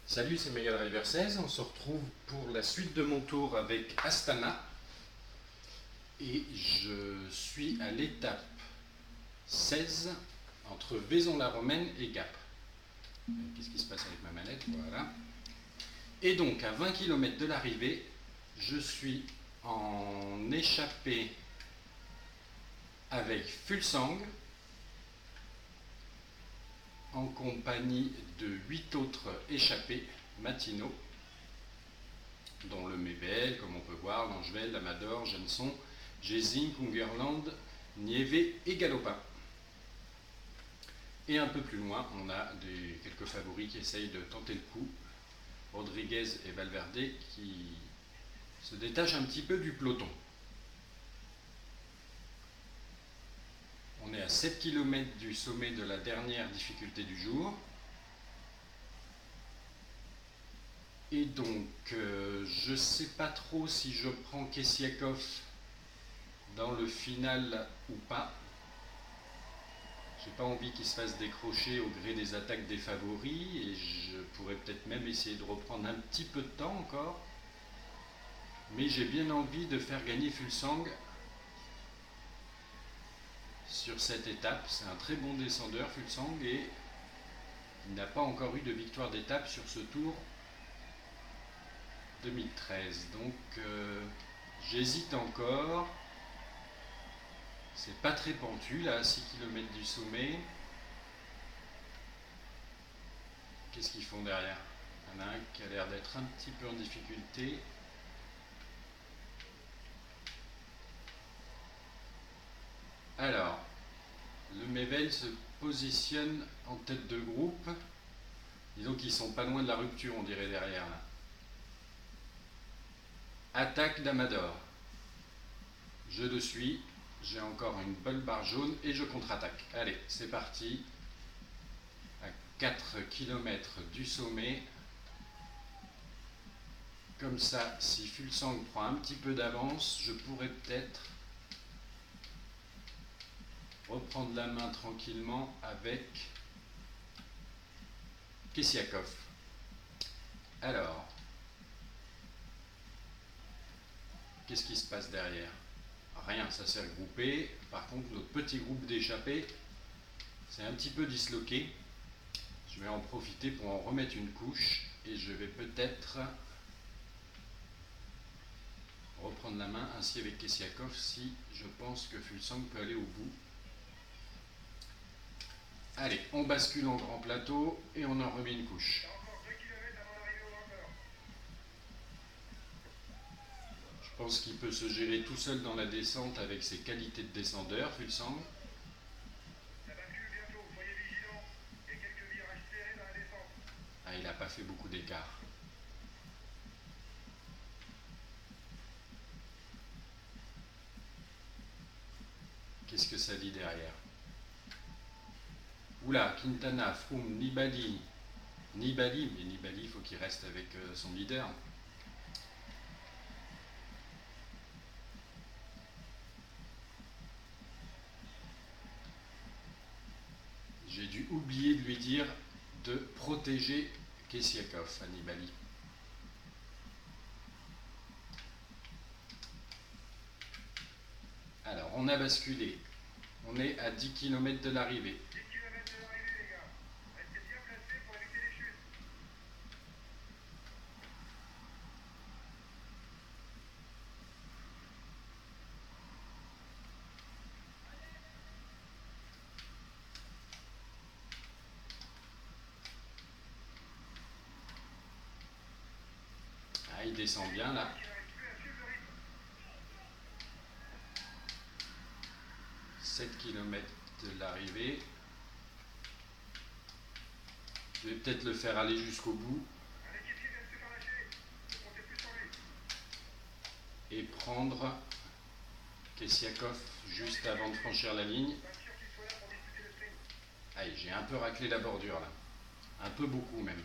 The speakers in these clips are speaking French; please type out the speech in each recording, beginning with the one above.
Salut, c'est Mega Driver 16. On se retrouve pour la suite de mon tour avec Astana. Et je suis à l'étape 16 entre Vaison-la-Romaine et Gap. Qu'est-ce qui se passe avec ma manette? Voilà. Et donc, à 20 km de l'arrivée, je suis en échappée avec Fulsang, en compagnie de 8 autres échappés matinaux, dont le Mébel, comme on peut voir, Langevelle, Lamador, Jenson, Jezing, Kungerland, Nieve et Galopin. Et un peu plus loin, on a quelques favoris qui essayent de tenter le coup. Rodriguez et Valverde qui se détachent un petit peu du peloton. On est à 7 km du sommet de la dernière difficulté du jour. Et donc, je ne sais pas trop si je prends Kessiakov dans le final ou pas. J'ai pas envie qu'il se fasse décrocher au gré des attaques des favoris et je pourrais peut-être même essayer de reprendre un petit peu de temps encore. Mais j'ai bien envie de faire gagner Fulsang sur cette étape. C'est un très bon descendeur, Fulsang, et il n'a pas encore eu de victoire d'étape sur ce tour 2013. Donc j'hésite encore. C'est pas très pentu là, à 6 km du sommet. Qu'est-ce qu'ils font derrière? Il y en a un qui a l'air d'être un petit peu en difficulté. Alors, le Mevel se positionne en tête de groupe. Disons qu'ils sont pas loin de la rupture, on dirait derrière là. Attaque d'Amador. Je le suis. J'ai encore une bonne barre jaune et je contre-attaque. Allez, c'est parti. À 4 km du sommet. Comme ça, si Fulsang prend un petit peu d'avance, je pourrais peut-être reprendre la main tranquillement avec Kessiakov. Alors, qu'est-ce qui se passe derrière? Rien, ça s'est regroupé. Par contre, notre petit groupe d'échappés, c'est un petit peu disloqué. Je vais en profiter pour en remettre une couche et je vais peut-être reprendre la main ainsi avec Kessiakov si je pense que Fulsang peut aller au bout. Allez, on bascule en grand plateau et on en remet une couche. Je pense qu'il peut se gérer tout seul dans la descente avec ses qualités de descendeur, Fulsang. Ah, il n'a pas fait beaucoup d'écart. Qu'est-ce que ça dit derrière? Oula, Quintana, Froome, Nibali. Nibali, mais Nibali, il faut qu'il reste avec son leader. J'ai dû oublier de lui dire de protéger Kessiakov à Nibali. Alors, on a basculé. On est à 10 km de l'arrivée. Ah, il descend bien là. « 7 km de l'arrivée. Je vais peut-être le faire aller jusqu'au bout. Et prendre Kessiakov juste avant de franchir la ligne. Allez, j'ai un peu raclé la bordure là. Un peu beaucoup même.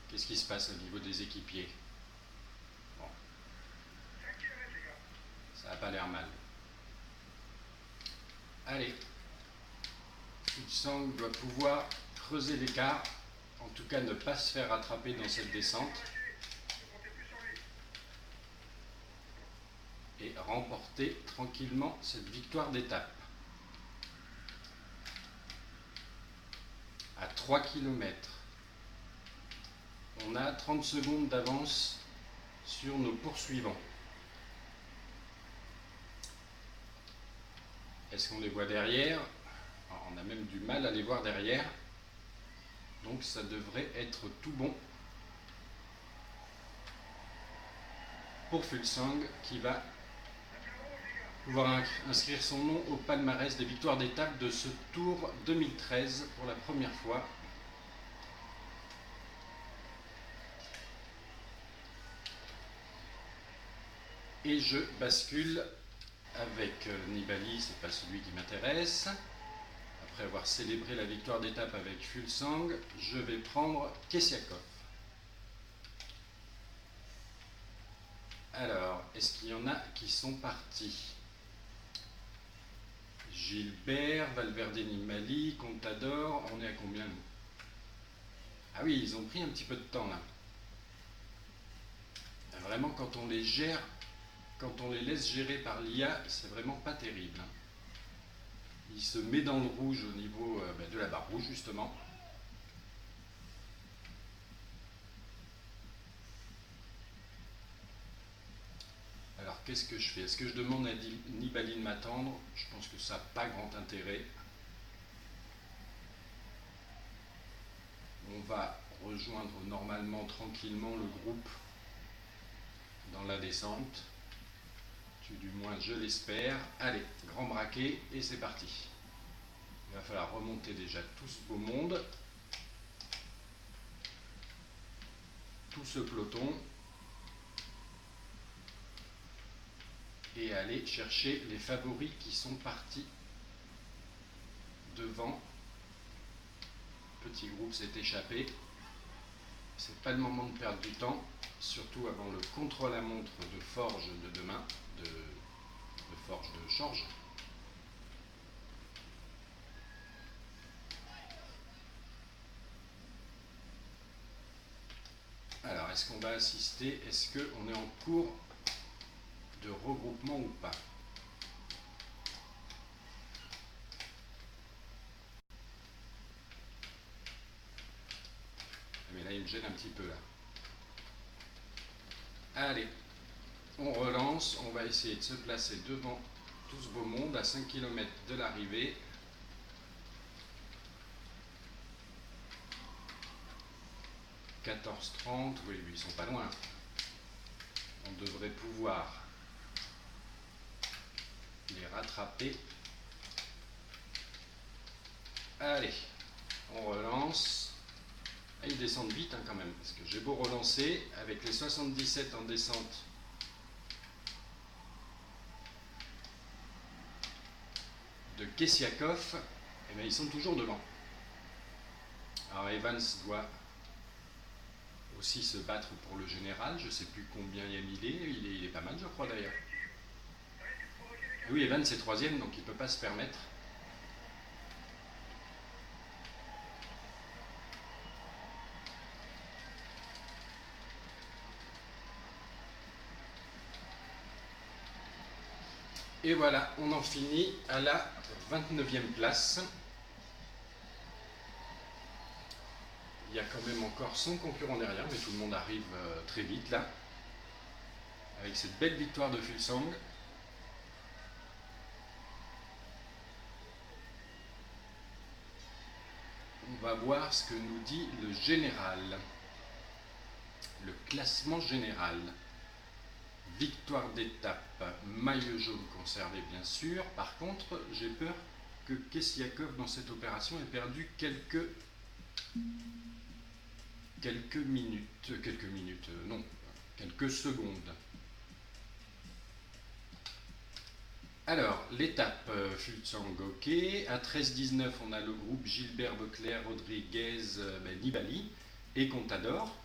Qu'est-ce qui se passe au niveau des équipiers? Bon. Ça n'a pas l'air mal. Allez. Fuglsang doit pouvoir creuser l'écart, en tout cas ne pas se faire attraper dans cette descente et remporter tranquillement cette victoire d'étape. À 3 km, on a 30 secondes d'avance sur nos poursuivants. Est-ce qu'on les voit derrière? Alors, on a même du mal à les voir derrière, donc ça devrait être tout bon pour Fuglsang qui va pouvoir inscrire son nom au palmarès des victoires d'étape de ce Tour 2013 pour la première fois. Et je bascule avec Nibali, c'est pas celui qui m'intéresse. Après avoir célébré la victoire d'étape avec Fuglsang, je vais prendre Kessiakoff. Alors, est-ce qu'il y en a qui sont partis? Gilbert, Valverde, Nibali, Contador, on est à combien nous? Ah oui, ils ont pris un petit peu de temps là. Vraiment, quand on les gère, quand on les laisse gérer par l'IA, c'est vraiment pas terrible. Il se met dans le rouge au niveau de la barre rouge justement. Alors qu'est-ce que je fais? Est-ce que je demande à Nibali de m'attendre? Je pense que ça n'a pas grand intérêt. On va rejoindre normalement tranquillement le groupe dans la descente. Du moins je l'espère. Allez, grand braquet et c'est parti. Il va falloir remonter déjà tout ce beau monde. Tout ce peloton. Et aller chercher les favoris qui sont partis devant. Petit groupe s'est échappé. C'est pas le moment de perdre du temps, surtout avant le contre-la-montre de Forge de demain, de Forge de Chorges. Alors, est-ce qu'on va assister? Est-ce qu'on est en cours de regroupement ou pas? Mais là, il me gêne un petit peu là. Allez, on relance, on va essayer de se placer devant tout ce beau monde à 5 km de l'arrivée. « 14h30, oui, ils sont pas loin. On devrait pouvoir les rattraper. Allez, on relance. Ah, ils descendent vite quand même, parce que j'ai beau relancer, avec les 77 en descente, de Kessiakoff, eh bien, ils sont toujours devant. Alors Evans doit aussi se battre pour le général, je ne sais plus combien il est pas mal je crois d'ailleurs. Oui, Evans est troisième, donc il ne peut pas se permettre. Et voilà, on en finit à la 29e place. Il y a quand même encore son concurrent derrière, mais tout le monde arrive très vite là. Avec cette belle victoire de Fuglsang. On va voir ce que nous dit le général. Le classement général. Victoire d'étape, maillot jaune conservé bien sûr. Par contre, j'ai peur que Kessiakoff dans cette opération ait perdu quelques secondes. Alors, l'étape Fuglsang ok. À 13-19, on a le groupe Gilbert, Bocler, Rodriguez, Nibali et Contador.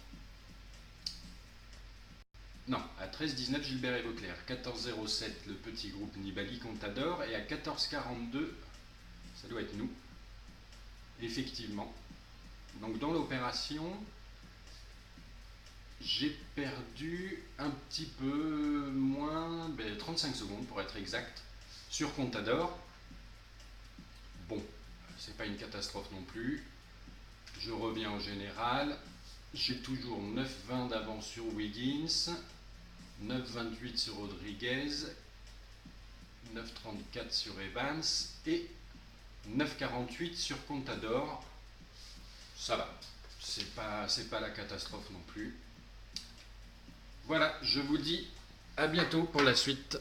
Non, à 13-19, Gilbert et Bocler. 14-07, le petit groupe Nibali, Contador. Et à 14-42, ça doit être nous. effectivement. Donc dans l'opération, j'ai perdu un petit peu moins, 35 secondes pour être exact, sur Contador. Bon, c'est pas une catastrophe non plus. Je reviens au général. J'ai toujours 9,20 d'avance sur Wiggins, 9,28 sur Rodriguez, 9,34 sur Evans et 9,48 sur Contador. Ça va, c'est pas la catastrophe non plus. Voilà, je vous dis à bientôt pour la suite.